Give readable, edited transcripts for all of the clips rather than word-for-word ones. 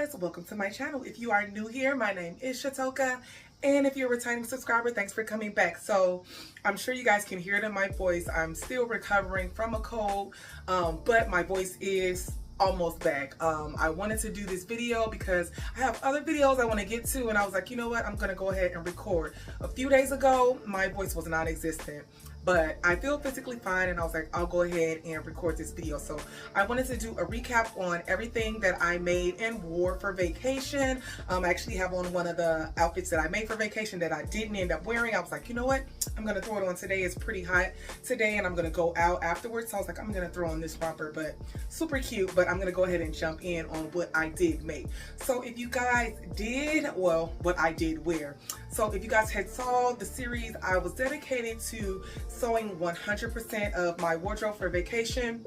guys, welcome to my channel. If you are new here, my name is Shatoka, and if you're a returning subscriber, thanks for coming back. So I'm sure you guys can hear it in my voice. I'm still recovering from a cold, but my voice is almost back. I wanted to do this video because I have other videos I want to get to, and I was like, you know what, I'm gonna go ahead and record. A few days ago my voice was non-existent, but I feel physically fine, and I was like, I'll go ahead and record this video. So I wanted to do a recap on everything that I made and wore for vacation. I actually have on one of the outfits that I made for vacation that I didn't end up wearing. I was like, you know what, I'm gonna throw it on today. It's pretty hot today and I'm gonna go out afterwards, so I was like, I'm gonna throw on this romper, but super cute. But I'm gonna go ahead and jump in on what I did make. So if you guys did, well, what I did wear. So if you guys had saw the series, I was dedicated to sewing 100% of my wardrobe for vacation.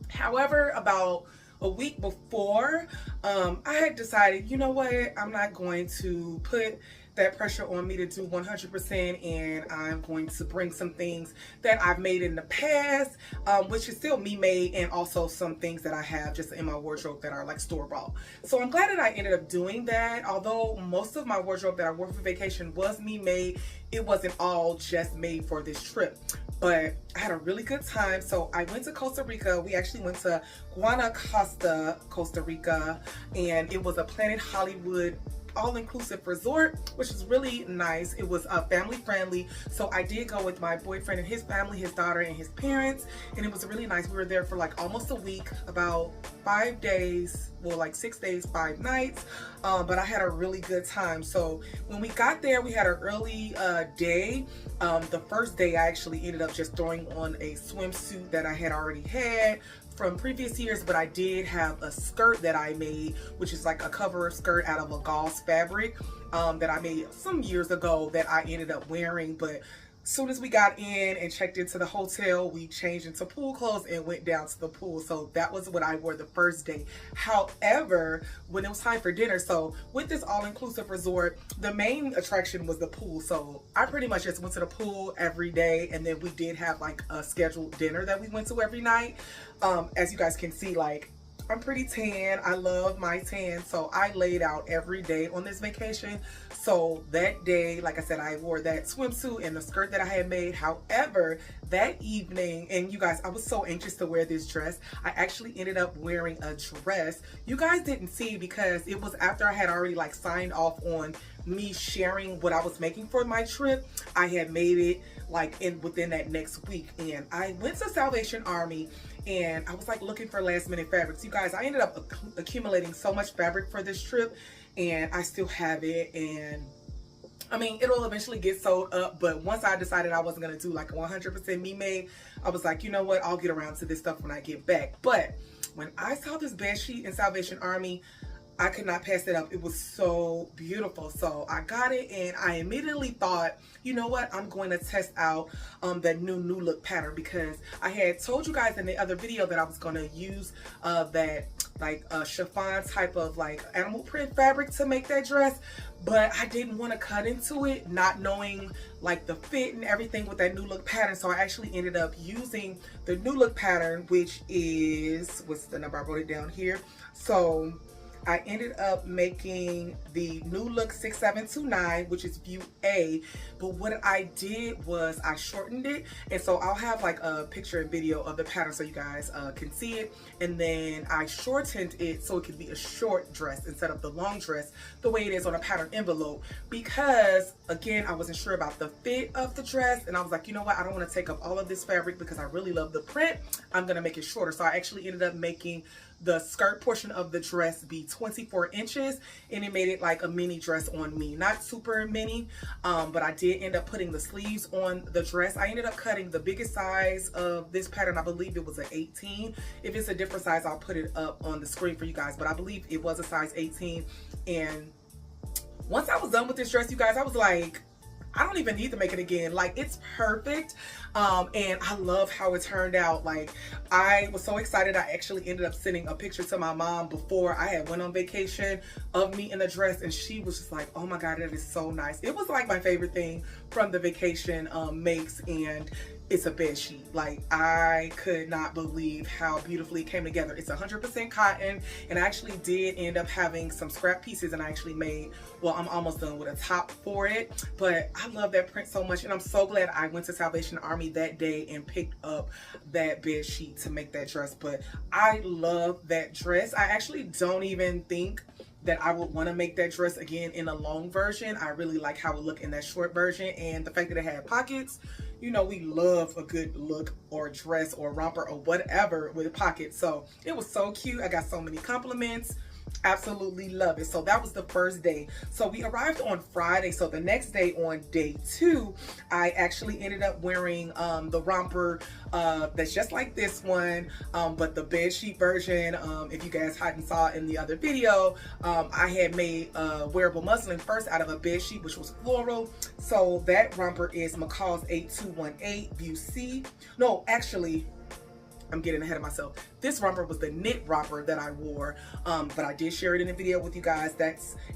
However, about a week before, I had decided, you know what, I'm not going to put that pressure on me to do 100%, and I'm going to bring some things that I've made in the past, which is still me made, and also some things that I have just in my wardrobe that are like store-bought. So I'm glad that I ended up doing that. Although most of my wardrobe that I wore for vacation was me made, it wasn't all just made for this trip. But I had a really good time. So I went to Costa Rica. We actually went to Guanacaste, Costa Rica, and it was a Planet Hollywood all-inclusive resort, which is really nice. It was family friendly, so I did go with my boyfriend and his family, his daughter and his parents, and it was really nice. We were there for like almost a week, about 5 days, well, like 6 days 5 nights, but I had a really good time. So when we got there, we had an early day. The first day I actually ended up just throwing on a swimsuit that I had already had from previous years, but I did have a skirt that I made, which is like a cover skirt out of a gauze fabric that I made some years ago that I ended up wearing. But as soon as we got in and checked into the hotel, we changed into pool clothes and went down to the pool. So that was what I wore the first day. However, when it was time for dinner, so with this all-inclusive resort, the main attraction was the pool. So I pretty much just went to the pool every day, and then we did have like a scheduled dinner that we went to every night. As you guys can see, like, I'm pretty tan. I love my tan, so I laid out every day on this vacation. So that day, like I said, I wore that swimsuit and the skirt that I had made. However, that evening, and you guys, I was so anxious to wear this dress, I actually ended up wearing a dress. You guys didn't see because it was after I had already like signed off on me sharing what I was making for my trip. I had made it like within that next week, and I went to Salvation Army and I was like looking for last minute fabrics. You guys, I ended up accumulating so much fabric for this trip, and I still have it, and I mean, it'll eventually get sold up. But once I decided I wasn't gonna do like a 100% me made, I was like, you know what, I'll get around to this stuff when I get back. But when I saw this bed sheet in Salvation Army, I could not pass it up. It was so beautiful. So I got it, and I immediately thought, you know what, I'm going to test out that new look pattern, because I had told you guys in the other video that I was going to use that like chiffon type of like animal print fabric to make that dress, but I didn't want to cut into it not knowing like the fit and everything with that new look pattern. So I actually ended up using the new look pattern, which is, what's the number? I wrote it down here. So I ended up making the new look 6729, which is view A. But what I did was I shortened it, and so I'll have like a picture and video of the pattern so you guys can see it. And then I shortened it so it could be a short dress instead of the long dress the way it is on a pattern envelope, because again, I wasn't sure about the fit of the dress, and I was like, you know what, I don't want to take up all of this fabric because I really love the print. I'm gonna make it shorter. So I actually ended up making the skirt portion of the dress be 24 inches, and it made it like a mini dress on me. Not super mini, but I did end up putting the sleeves on the dress. I ended up cutting the biggest size of this pattern. I believe it was an 18. If it's a different size, I'll put it up on the screen for you guys, but I believe it was a size 18. And once I was done with this dress, you guys, I was like, I don't even need to make it again. Like, it's perfect. And I love how it turned out. Like, I was so excited. I actually ended up sending a picture to my mom before I had went on vacation of me in the dress, and she was just like, oh my God, that is so nice. It was like my favorite thing from the vacation makes, and it's a bed sheet. Like, I could not believe how beautifully it came together. It's 100% cotton, and I actually did end up having some scrap pieces, and I actually made, well, I'm almost done with a top for it, but I love that print so much, and I'm so glad I went to Salvation Army that day and picked up that bed sheet to make that dress. But I love that dress. I actually don't even think that I would want to make that dress again in a long version. I really like how it looked in that short version, and the fact that it had pockets. You know, we love a good look or dress or romper or whatever with pockets. So it was so cute. I got so many compliments. Absolutely love it. So that was the first day. So we arrived on Friday. So the next day, on day 2, I actually ended up wearing the romper that's just like this one, but the bed sheet version. If you guys hadn't saw it in the other video, I had made wearable muslin first out of a bed sheet, which was floral. So that romper is McCall's 8218 View C. No, actually, I'm getting ahead of myself. This romper was the knit romper that I wore, but I did share it in a video with you guys.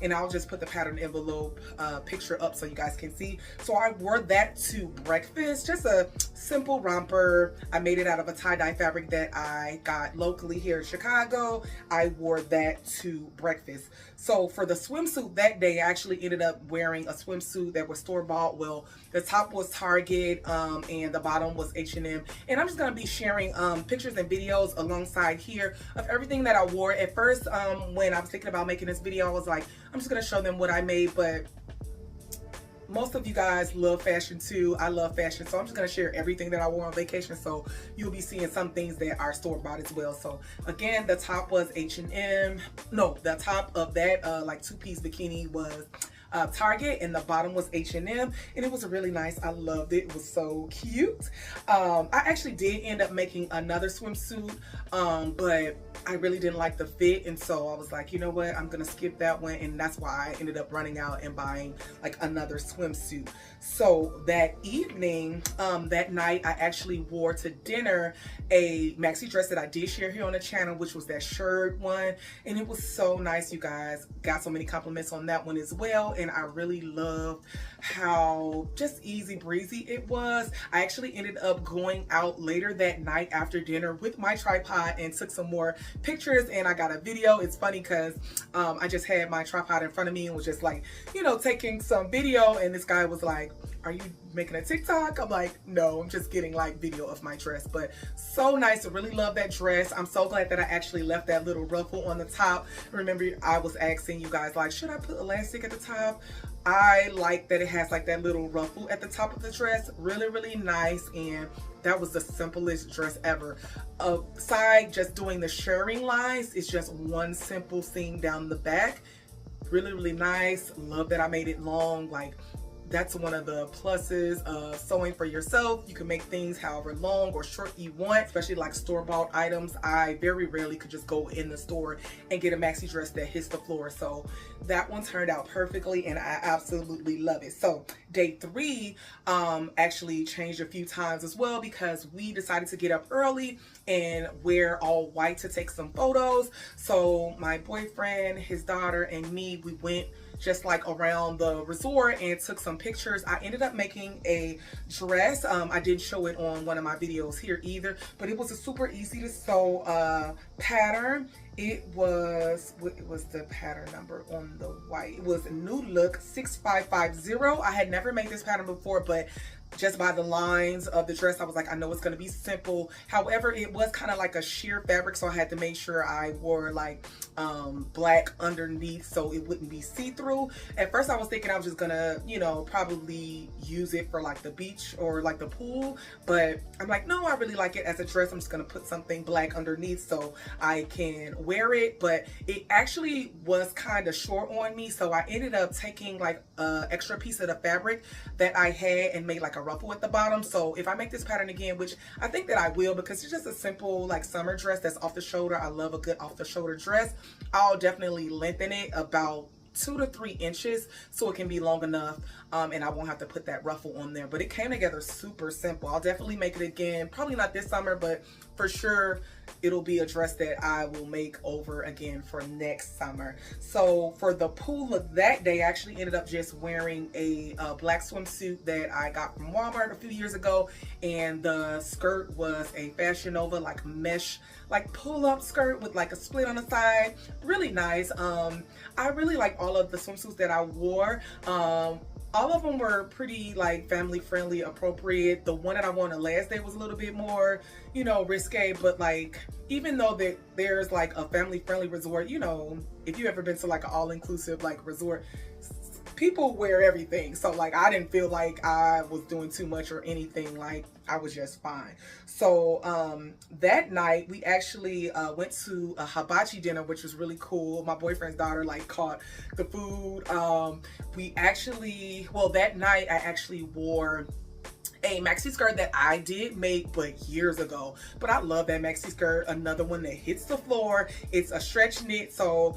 And I'll just put the pattern envelope picture up so you guys can see. So I wore that to breakfast, just a simple romper. I made it out of a tie-dye fabric that I got locally here in Chicago. I wore that to breakfast. So for the swimsuit that day, I actually ended up wearing a swimsuit that was store-bought. Well, the top was Target, and the bottom was H&M. And I'm just gonna be sharing pictures and videos alongside here of everything that I wore. At first, when I was thinking about making this video, I was like, I'm just gonna show them what I made, but most of you guys love fashion too. I love fashion, so I'm just gonna share everything that I wore on vacation, so you'll be seeing some things that are store-bought as well. So again, the top was H&M. No, the top of that like 2-piece bikini was Target, and the bottom was H&M, and it was really nice. I loved it. It was so cute. I actually did end up making another swimsuit, but I really didn't like the fit, and so I was like, you know what, I'm gonna skip that one, and that's why I ended up running out and buying like another swimsuit. So that evening, that night, I actually wore to dinner a maxi dress that I did share here on the channel, which was that shirt one, and it was so nice, you guys. Got so many compliments on that one as well, and I really loved how just easy breezy it was. I actually ended up going out later that night after dinner with my tripod and took some more pictures, and I got a video. It's funny because I just had my tripod in front of me and was just like, you know, taking some video, and this guy was like, are you making a TikTok? I'm like, no, I'm just getting like video of my dress. But so nice. I really love that dress. I'm so glad that I actually left that little ruffle on the top. Remember, I was asking you guys, like, should I put elastic at the top? I like that it has like that little ruffle at the top of the dress. Really, really nice. And that was the simplest dress ever. Aside just doing the shirring lines, it's just one simple seam down the back. Really, really nice. Love that I made it long. Like, that's one of the pluses of sewing for yourself. You can make things however long or short you want, especially like store-bought items. I very rarely could just go in the store and get a maxi dress that hits the floor. So that one turned out perfectly, and I absolutely love it. So day 3 actually changed a few times as well, because we decided to get up early and wear all white to take some photos. So my boyfriend, his daughter, and me, we went just like around the resort and took some pictures. I ended up making a dress. I didn't show it on one of my videos here either, but it was a super easy to sew pattern. It was, what was the pattern number on the white? It was New Look 6550. I had never made this pattern before, but just by the lines of the dress, I was like, I know it's going to be simple. However, it was kind of like a sheer fabric, so I had to make sure I wore like black underneath so it wouldn't be see-through. At first, I was thinking I was just gonna, you know, probably use it for like the beach or like the pool, but I'm like, no, I really like it as a dress. I'm just gonna put something black underneath so I can wear it. But it actually was kind of short on me, so I ended up taking like an extra piece of the fabric that I had and made like a ruffle at the bottom. So if I make this pattern again, which I think that I will, because it's just a simple like summer dress that's off the shoulder. I love a good off the shoulder dress. I'll definitely lengthen it about 2 to 3 inches so it can be long enough, and I won't have to put that ruffle on there. But it came together super simple. I'll definitely make it again, probably not this summer, but for sure it'll be a dress that I will make over again for next summer. So for the pool look that day, I actually ended up just wearing a black swimsuit that I got from Walmart a few years ago, and the skirt was a Fashion Nova like mesh like pull-up skirt with like a split on the side. Really nice. I really like all of the swimsuits that I wore. All of them were pretty like family friendly, appropriate. The one that I wore on the last day was a little bit more, you know, risque, but like even though there's like a family friendly resort, you know, if you ever been to like an all-inclusive like resort, people wear everything. So like I didn't feel like I was doing too much or anything. Like I was just fine. So that night we actually went to a hibachi dinner, which was really cool. My boyfriend's daughter like caught the food. We actually, well, that night I actually wore a maxi skirt that I did make but years ago, but I love that maxi skirt. Another one that hits the floor. It's a stretch knit, so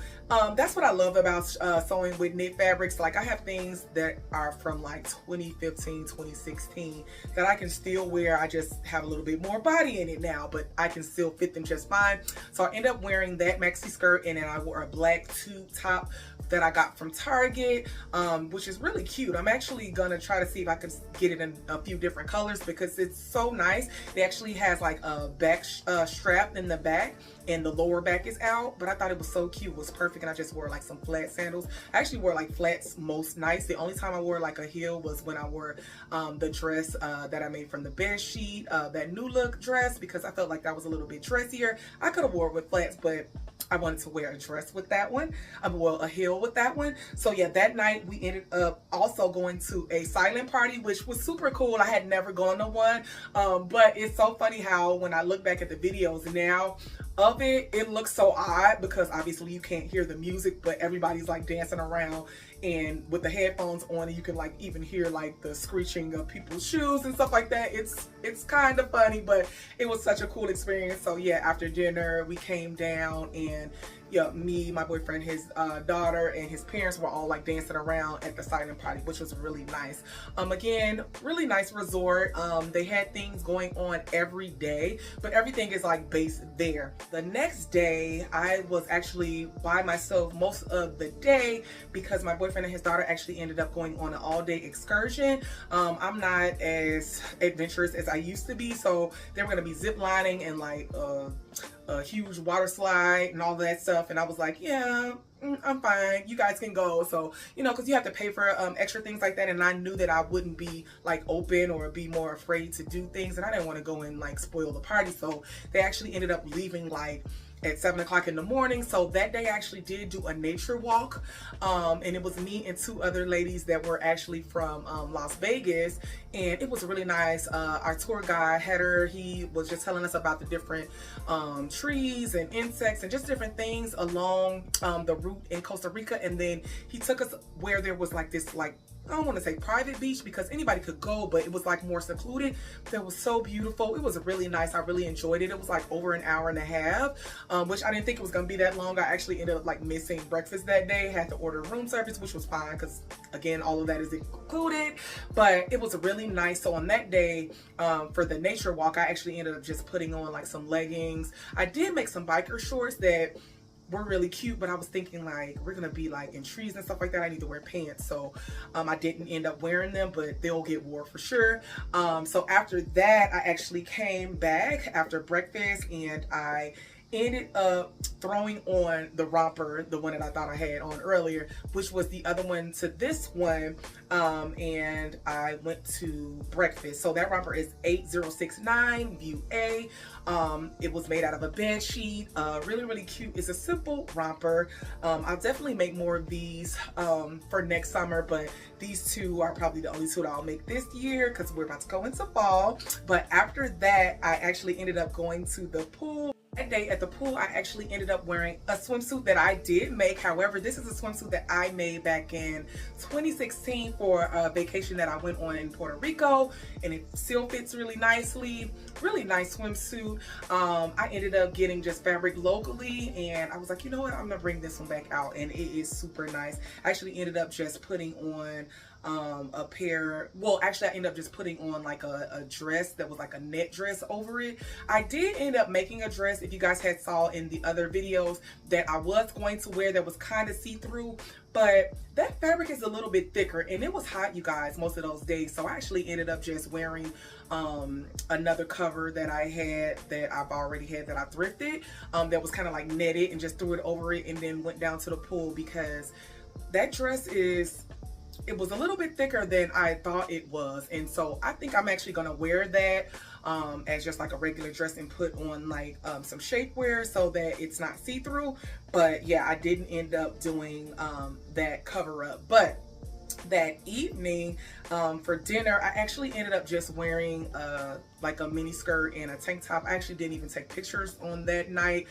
that's what I love about sewing with knit fabrics. Like I have things that are from like 2015, 2016 that I can still wear. I just have a little bit more body in it now, but I can still fit them just fine. So I end up wearing that maxi skirt, and then I wore a black tube top that I got from Target, which is really cute. I'm actually gonna try to see if I can get it in a few different colors because it's so nice. It actually has like a back strap in the back, and the lower back is out, but I thought it was so cute. It was perfect, and I just wore like some flat sandals. I actually wore like flats most nights. The only time I wore like a heel was when I wore the dress that I made from the bed sheet, that new look dress, because I felt like that was a little bit dressier. I could have wore it with flats, but I wanted to wear a dress with that one. Well, a heel with that one. So yeah, that night we ended up also going to a silent party, which was super cool. I had never gone to one, but it's so funny how when I look back at the videos now of it, it looks so odd because obviously you can't hear the music, but everybody's like dancing around, and with the headphones on, and you can like even hear like the screeching of people's shoes and stuff like that. It's kind of funny, but it was such a cool experience. So yeah, after dinner we came down, and yeah, me, my boyfriend, his daughter, and his parents were all like dancing around at the silent party, which was really nice. Again, really nice resort. They had things going on every day, but everything is like based there. The next day, I was actually by myself most of the day because my boyfriend and his daughter actually ended up going on an all-day excursion. I'm not as adventurous as I used to be, so they were gonna be zip lining and like a huge water slide and all that stuff, and I was like, yeah, I'm fine, you guys can go. So, you know, because you have to pay for extra things like that, and I knew that I wouldn't be like open or be more afraid to do things, and I didn't want to go and like spoil the party. So they actually ended up leaving like at 7 o'clock in the morning. So that day I actually did do a nature walk, and it was me and two other ladies that were actually from Las Vegas, and it was really nice. Our tour guide Heather, he was just telling us about the different trees and insects and just different things along the route in Costa Rica, and then he took us where there was like this, like, I don't want to say private beach because anybody could go, but it was like more secluded. That was so beautiful. It was really nice. I really enjoyed it. It was like over an hour and a half, which I didn't think it was going to be that long. I actually ended up like missing breakfast that day. Had to order room service, which was fine because again, all of that is included, but it was really nice. So on that day, for the nature walk, I actually ended up just putting on like some leggings. I did make some biker shorts that were really cute, but I was thinking like we're gonna be like in trees and stuff like that. I need to wear pants, so I didn't end up wearing them, but they'll get wore for sure. So after that, I actually came back after breakfast, and I ended up throwing on the romper, the one that I thought I had on earlier, which was the other one to this one, and I went to breakfast. So that romper is 8069 View A. It was made out of a bed sheet, really cute. It's a simple romper. I'll definitely make more of these for next summer, but these two are probably the only two that I'll make this year because we're about to go into fall. But after that, I actually ended up going to the pool. That day at the pool, I actually ended up wearing a swimsuit that I did make. However, this is a swimsuit that I made back in 2016 for a vacation that I went on in Puerto Rico, and it still fits really nicely. Really nice swimsuit. I ended up getting just fabric locally, and I was like, you know what, I'm gonna bring this one back out, and it is super nice. I actually ended up just putting on a pair, well actually I ended up just putting on like a dress that was like a net dress over it. I did end up making a dress, if you guys had saw in the other videos, that I was going to wear that was kind of see-through, but that fabric is a little bit thicker and it was hot, you guys, most of those days. So I actually ended up just wearing another cover that I had, that I've already had, that I thrifted, that was kind of like netted, and just threw it over it and then went down to the pool, because that dress it was a little bit thicker than I thought it was. And so I think I'm actually gonna wear that as just like a regular dress, and put on like some shapewear so that it's not see-through. But yeah, I didn't end up doing that cover up. But that evening for dinner, I actually ended up just wearing like a mini skirt and a tank top. I actually didn't even take pictures on that night.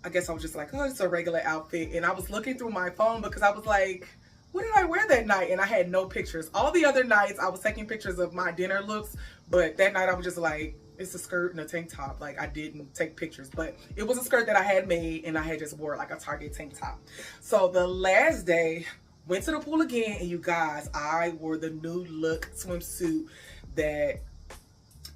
I guess I was just like, oh, it's a regular outfit. And I was looking through my phone because I was like, what did I wear that night? And I had no pictures. All the other nights I was taking pictures of my dinner looks, but that night I was just like, it's a skirt and a tank top. Like, I didn't take pictures, but it was a skirt that I had made, and I had just wore like a Target tank top. So the last day, went to the pool again, and you guys, I wore the new look swimsuit that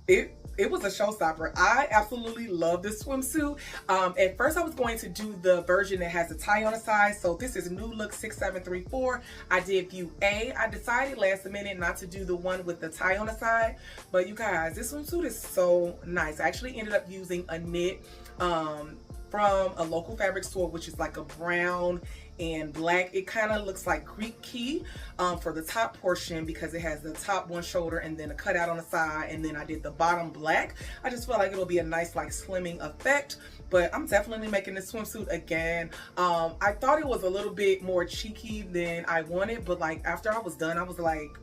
it was a showstopper. I absolutely love this swimsuit. At first I was going to do the version that has the tie on the side. So this is new look 6734. I did view A. I decided last minute not to do the one with the tie on the side. But you guys, this swimsuit is so nice. I actually ended up using a knit from a local fabric store, which is like a brown and black. It kind of looks like Greek key for the top portion, because it has the top one shoulder and then a cutout on the side, and then I did the bottom black. I just feel like it'll be a nice like slimming effect, but I'm definitely making this swimsuit again. I thought it was a little bit more cheeky than I wanted, but like after I was done, I was like,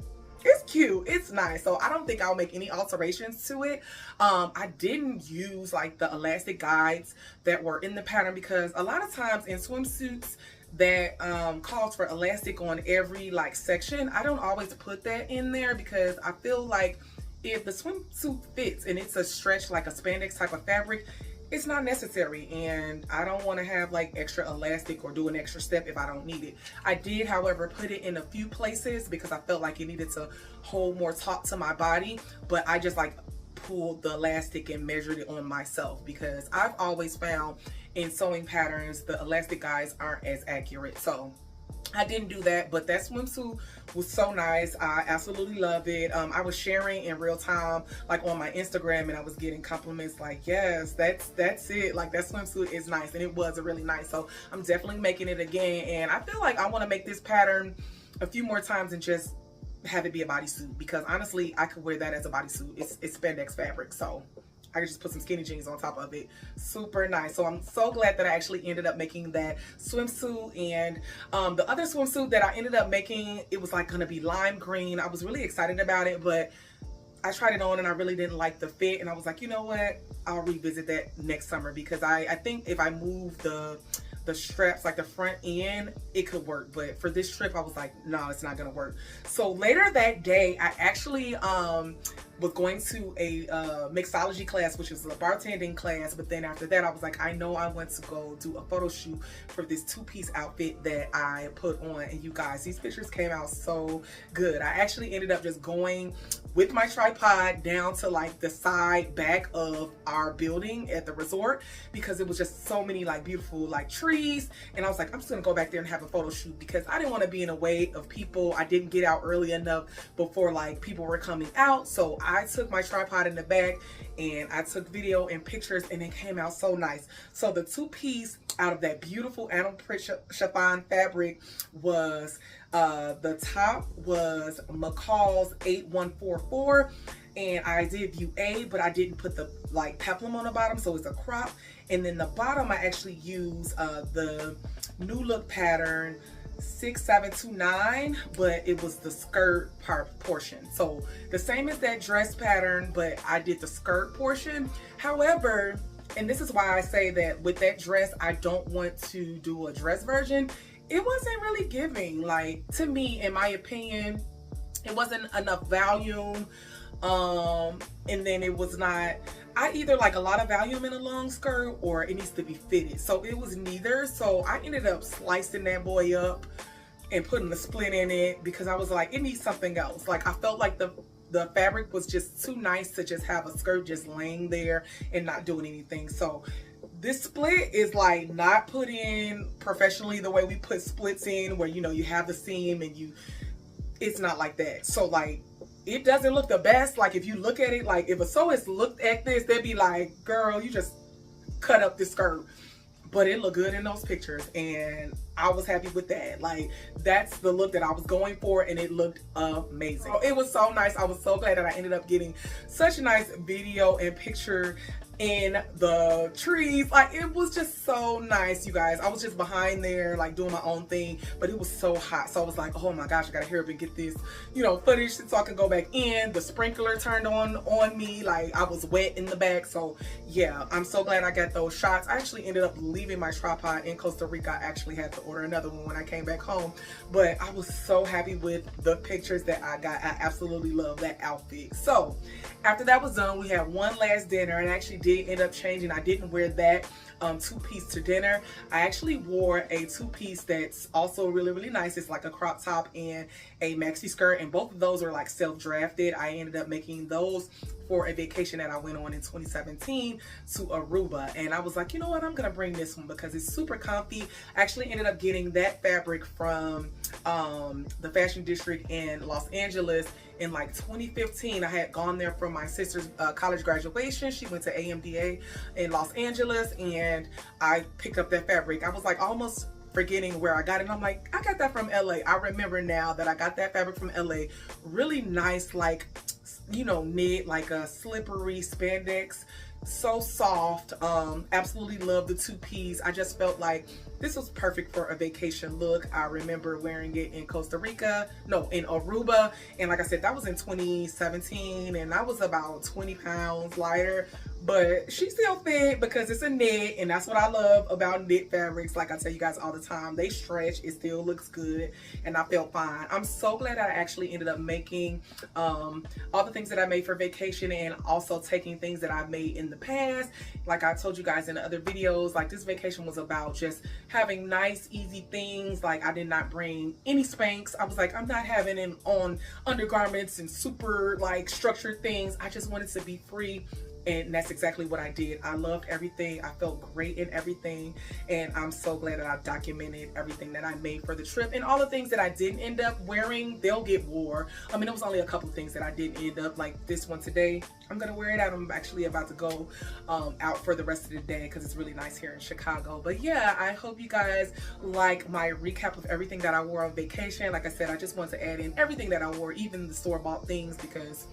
it's cute, it's nice. So I don't think I'll make any alterations to it. I didn't use like the elastic guides that were in the pattern, because a lot of times in swimsuits that calls for elastic on every like section, I don't always put that in there, because I feel like if the swimsuit fits and it's a stretch like a spandex type of fabric, it's not necessary, and I don't want to have like extra elastic or do an extra step if I don't need it. I did, however, put it in a few places because I felt like it needed to hold more taut to my body, but I just like pulled the elastic and measured it on myself, because I've always found in sewing patterns the elastic guides aren't as accurate. So I didn't do that, but that swimsuit was so nice. I absolutely love it. I was sharing in real time like on my Instagram, and I was getting compliments like, yes, that's it, like that swimsuit is nice, and it was really nice. So I'm definitely making it again, and I feel like I want to make this pattern a few more times and just have it be a bodysuit, because honestly I could wear that as a bodysuit. It's spandex fabric, so I could just put some skinny jeans on top of it. Super nice. So I'm so glad that I actually ended up making that swimsuit. And the other swimsuit that I ended up making, it was like gonna be lime green. I was really excited about it, but I tried it on and I really didn't like the fit, and I was like, you know what, I'll revisit that next summer, because I think if I move the straps, like the front end, it could work, but for this trip I was like, no, it's not gonna work. So later that day, I actually was going to a mixology class, which is a bartending class, but then after that I was like, I know I want to go do a photo shoot for this two-piece outfit that I put on, and you guys, these pictures came out so good. I actually ended up just going with my tripod down to like the side back of our building at the resort, because it was just so many like beautiful like trees, and I was like, I'm just gonna go back there and have a photo shoot, because I didn't want to be in a way of people. I didn't get out early enough before like people were coming out, so I took my tripod in the back and I took video and pictures, and it came out so nice. So the two-piece out of that beautiful animal print chiffon fabric was the top was McCall's 8144, and I did view A, but I didn't put the like peplum on the bottom, so it's a crop. And then the bottom I actually used the new look pattern 6729, but it was the skirt portion, so the same as that dress pattern, but I did the skirt portion. However, and this is why I say that with that dress, I don't want to do a dress version. It wasn't really giving, like, to me, in my opinion, it wasn't enough volume, and then it was not, I either like a lot of volume in a long skirt or it needs to be fitted, so it was neither. So I ended up slicing that boy up and putting a split in it because I was like, it needs something else. Like I felt like the fabric was just too nice to just have a skirt just laying there and not doing anything. So this split is like not put in professionally the way we put splits in, where you know you have the seam and it's not like that. So like it doesn't look the best. Like if you look at it, like if a sewist looked at this, they'd be like, girl, you just cut up this skirt. But it looked good in those pictures and I was happy with that. Like that's the look that I was going for and it looked amazing. It was so nice. I was so glad that I ended up getting such a nice video and picture in the trees. Like it was just so nice, you guys. I was just behind there like doing my own thing, but it was so hot. So I was like, oh my gosh, I gotta hurry up and get this, you know, footage so I can go back in. The sprinkler turned on me, like I was wet in the back. So yeah, I'm so glad I got those shots. I actually ended up leaving my tripod in Costa Rica. I actually had to order another one when I came back home, but I was so happy with the pictures that I got. I absolutely love that outfit. So after that was done, we had one last dinner, and I actually did end up changing. I didn't wear that two-piece to dinner. I actually wore a two-piece that's also really, really nice. It's like a crop top and a maxi skirt, and both of those are like self-drafted. I ended up making those for a vacation that I went on in 2017 to Aruba, and I was like, you know what, I'm gonna bring this one because it's super comfy. I actually ended up getting that fabric from the fashion district in Los Angeles in like 2015. I had gone there for my sister's college graduation. She went to AMDA in Los Angeles, and I picked up that fabric. I was like almost forgetting where I got it. I'm like, I got that from LA. I remember now that I got that fabric from LA. Really nice, like, you know, knit, like a slippery spandex. So soft. Absolutely love the two-piece. I just felt like this was perfect for a vacation look. I remember wearing it in Costa Rica, no, in Aruba, and like I said, that was in 2017, and I was about 20 pounds lighter, but she still fit because it's a knit, and that's what I love about knit fabrics. Like I tell you guys all the time, they stretch, it still looks good, and I felt fine. I'm so glad I actually ended up making all the things that I made for vacation, and also taking things that I made in the past. Like I told you guys in the other videos, like this vacation was about just having nice, easy things. Like I did not bring any Spanx. I was like, I'm not having it on undergarments and super like structured things. I just wanted to be free. And that's exactly what I did. I loved everything. I felt great in everything. And I'm so glad that I documented everything that I made for the trip. And all the things that I didn't end up wearing, they'll get wore. I mean, it was only a couple things that I didn't end up, like this one today. I'm gonna wear it out. I'm actually about to go out for the rest of the day because it's really nice here in Chicago. But yeah, I hope you guys like my recap of everything that I wore on vacation. Like I said, I just wanted to add in everything that I wore, even the store-bought things, because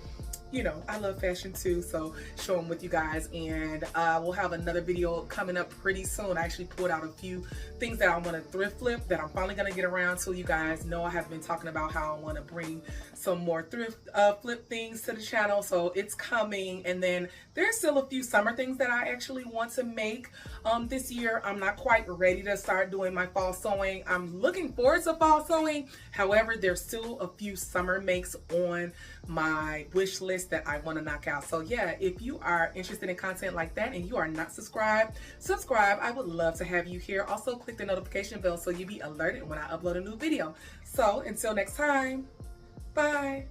you know, I love fashion too, so show them with you guys. And we'll have another video coming up pretty soon. I actually pulled out a few things that I want to thrift flip that I'm finally going to get around to. You guys know I have been talking about how I want to bring some more thrift flip things to the channel, so it's coming. And then there's still a few summer things that I actually want to make this year. I'm not quite ready to start doing my fall sewing. I'm looking forward to fall sewing. However, there's still a few summer makes on my wish list that I want to knock out. So yeah, if you are interested in content like that and you are not subscribed, subscribe. I would love to have you here. Also click the notification bell so you'll be alerted when I upload a new video. So until next time, bye.